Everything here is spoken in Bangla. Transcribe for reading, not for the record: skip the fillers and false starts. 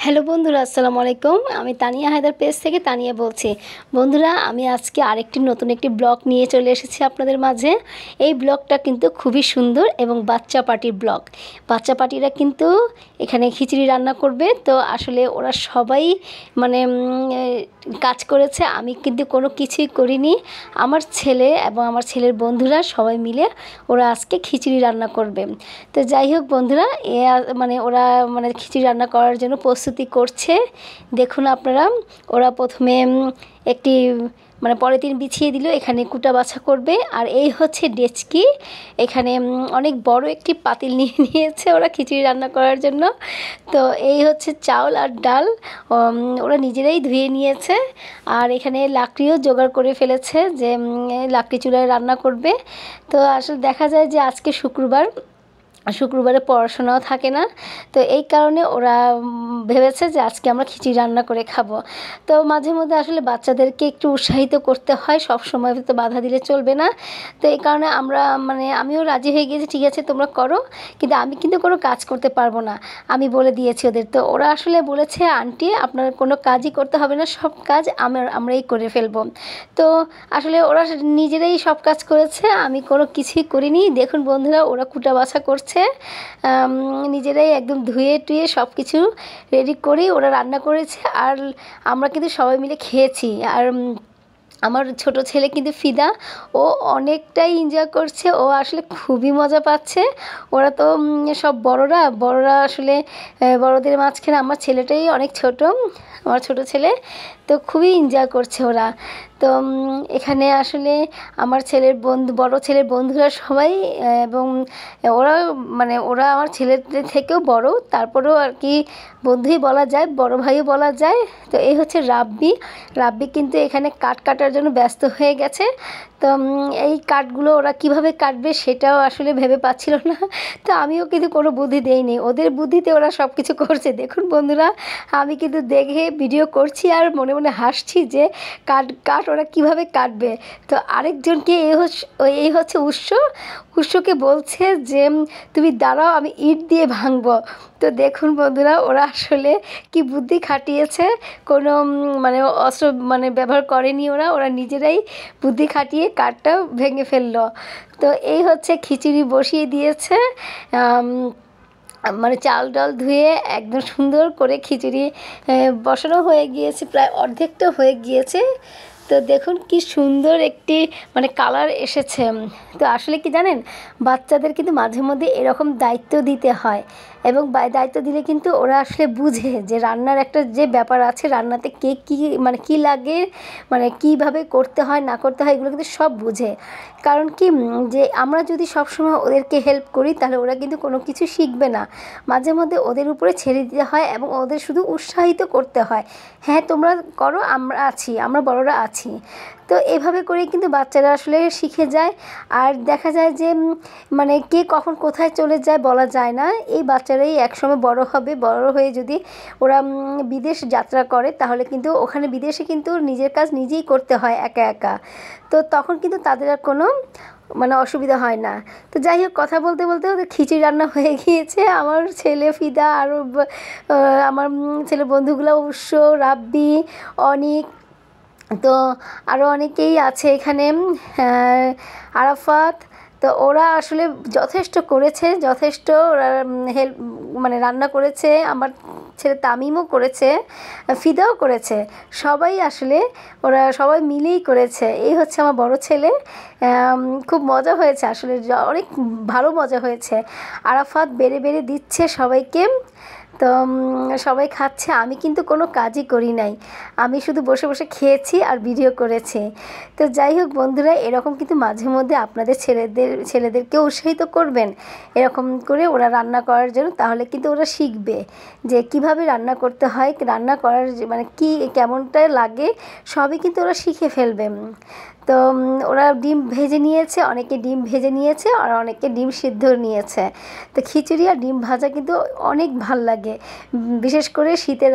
হ্যালো বন্ধুরা, আসসালামু আলাইকুম। আমি তানিয়া হায়দার পেজ থেকে তানিয়া বলছি। বন্ধুরা, আমি আজকে আরেকটি নতুন একটি ব্লগ নিয়ে চলে এসেছি আপনাদের মাঝে। এই ব্লগটা কিন্তু খুবই সুন্দর এবং বাচ্চা পার্টির ব্লগ। বাচ্চা পার্টিরা কিন্তু এখানে খিচুড়ি রান্না করবে। তো আসলে ওরা সবাই মানে কাজ করেছে, আমি কিন্তু কোনো কিছুই করিনি। আমার ছেলে এবং আমার ছেলের বন্ধুরা সবাই মিলে ওরা আজকে খিচুড়ি রান্না করবে। তো যাই হোক বন্ধুরা, ওরা খিচুড়ি রান্না করার জন্য প্রস্তুতি করছে। দেখুন আপনারা, ওরা প্রথমে একটি পলিথিন বিছিয়ে দিল, এখানে কুটা বাছা করবে। আর এই হচ্ছে ডেচকি, এখানে অনেক বড় একটি পাতিল নিয়ে নিয়েছে ওরা খিচুড়ি রান্না করার জন্য। তো এই হচ্ছে চাউল আর ডাল, ওরা নিজেরাই ধুয়ে নিয়েছে। আর এখানে লাকড়িও জোগাড় করে ফেলেছে, যে লাকড়ি চুলায় রান্না করবে। তো আসলে দেখা যায় যে আজকে শুক্রবারে পড়াশোনাও থাকে না। তো এই কারণে ওরা ভেবেছে যে আজকে আমরা খিচুড়ি রান্না করে খাবো। তো মাঝে মধ্যে আসলে বাচ্চাদেরকে একটু উৎসাহিত করতে হয়, সব সময় তো বাধা দিলে চলবে না। তো এই কারণে আমিও রাজি হয়ে গিয়েছি, ঠিক আছে তোমরা করো, কিন্তু আমি কিন্তু কোনো কাজ করতে পারবো না, আমি বলে দিয়েছি ওদের। তো ওরা আসলে বলেছে, আন্টি আপনার কোনো কাজই করতে হবে না, সব কাজ আমরাই করে ফেলবো। তো আসলে ওরা নিজেরাই সব কাজ করেছে, আমি কোনো কিছুই করিনি। দেখুন বন্ধুরা, ওরা কুটা বাছা করছে, নিজেরাই একদম ধুয়ে টুয়ে সব কিছু রেডি করেই ওরা রান্না করেছে। আর আমরা কিন্তু সবাই মিলে খেয়েছি। আর আমার ছোট ছেলে কিন্তু ফিদা, ও অনেকটাই এনজয় করছে, ও আসলে খুবই মজা পাচ্ছে। ওরা তো সব বড়রা আসলে বড়দের মাঝখানে আমার ছেলেটাই অনেক ছোট, আমার ছোট ছেলে, তো খুবই এনজয় করছে ওরা। তো এখানে আসলে আমার বড় ছেলের বন্ধুরা সবাই, এবং ওরা আমার ছেলেদের থেকেও বড়, তারপরেও আর কি বন্ধুই বলা যায়, বড় ভাইও বলা যায়। তো এই হচ্ছে রাব্বি কিন্তু এখানে কাঠ কাটার জন্য ব্যস্ত হয়ে গেছে। তো এই কাঠগুলো ওরা কিভাবে কাটবে সেটাও আসলে ভেবে পাচ্ছিল না। তো আমিও কিন্তু কোনো বুদ্ধি দেইনি, ওদের বুদ্ধিতে ওরা সব কিছু করছে। দেখুন বন্ধুরা, আমি কিন্তু দেখে ভিডিও করছি আর মনে মনে হাসছি যে কাঠ ওরা কিভাবে কাটবে। তো আরেকজনকে এই হচ্ছে উৎসকে বলছে যে তুমি দাঁড়াও, আমি ইট দিয়ে ভাঙবো। তো দেখুন বন্ধুরা, ওরা আসলে কি বুদ্ধি খাটিয়েছে, কোনো অস্ত্র ব্যবহার করেনি ওরা নিজেরাই বুদ্ধি খাটিয়ে কাঠটা ভেঙে ফেললো। তো এই হচ্ছে খিচুড়ি বসিয়ে দিয়েছে, চাল ডাল ধুয়ে একদম সুন্দর করে খিচুড়ি বসানো হয়ে গিয়েছে, প্রায় অর্ধেকটা হয়ে গিয়েছে। তো দেখুন কি সুন্দর একটি কালার এসেছে। তো আসলে কি জানেন, বাচ্চাদের কিন্তু মাঝে মধ্যে এরকম দায়িত্ব দিতে হয়, এবং দায়িত্ব দিলে কিন্তু ওরা আসলে বুঝে যে রান্নার একটা যে ব্যাপার আছে, রান্নাতে কে কী কী লাগে, কীভাবে করতে হয় না করতে হয়, এগুলো কিন্তু সব বুঝে। কারণ কি, যে আমরা যদি সবসময় ওদেরকে হেল্প করি তাহলে ওরা কিন্তু কোনো কিছু শিখবে না। মাঝে মধ্যে ওদের উপরে ছেড়ে দিতে হয় এবং ওদের শুধু উৎসাহিত করতে হয়, হ্যাঁ তোমরা করো, আমরা বড়রা আছি। তো এভাবে করেই কিন্তু বাচ্চারা আসলে শিখে যায়। আর দেখা যায় যে কে কখন কোথায় চলে যায় বলা যায় না। এই বাচ্চারাই একসময় বড় হবে, বড় হয়ে যদি ওরা বিদেশ যাত্রা করে তাহলে কিন্তু ওখানে বিদেশে কিন্তু নিজের কাজ নিজেই করতে হয় একা একা। তো তখন কিন্তু তাদের আর কোনো অসুবিধা হয় না। তো যাই হোক, কথা বলতে বলতে ওদের খিচুড়ি রান্না হয়ে গিয়েছে। আমার ছেলে ফিদা, আরও আমার ছেলের বন্ধুগুলো, রাব্বি, অনিক, তো আরও অনেকেই আছে এখানে, আরাফাত। তো ওরা আসলে যথেষ্ট করেছে, যথেষ্ট ওরা হেল্প রান্না করেছে। আমার ছেলে তামিমও করেছে, ফিদাও করেছে, সবাই আসলে ওরা সবাই মিলেই করেছে। এই হচ্ছে আমার বড় ছেলে। খুব মজা হয়েছে আসলে, অনেক ভালো মজা হয়েছে। আরাফাত বেড়ে বেড়ে দিচ্ছে সবাইকে। তো সবাই খাচ্ছে, আমি কিন্তু কোনো কাজই করি নাই, আমি শুধু বসে বসে খেয়েছি আর ভিডিও করেছি। তো যাই হোক বন্ধুরা, এরকম কিন্তু মাঝে মধ্যে আপনাদের ছেলেদেরকেও উৎসাহিত করবেন এরকম করে ওরা রান্না করার জন্য, তাহলে কিন্তু ওরা শিখবে যে কিভাবে রান্না করতে হয়, রান্না করার কি কেমনটা লাগে সবই কিন্তু ওরা শিখে ফেলবে। তো ওরা ডিম ভেজে নিয়েছে, অনেকে ডিম ভেজে নিয়েছে আর অনেকে ডিম সিদ্ধ নিয়েছে। তো খিচুড়ি আর ডিম ভাজা কিন্তু অনেক ভাল লাগে, বিশেষ করে শীতের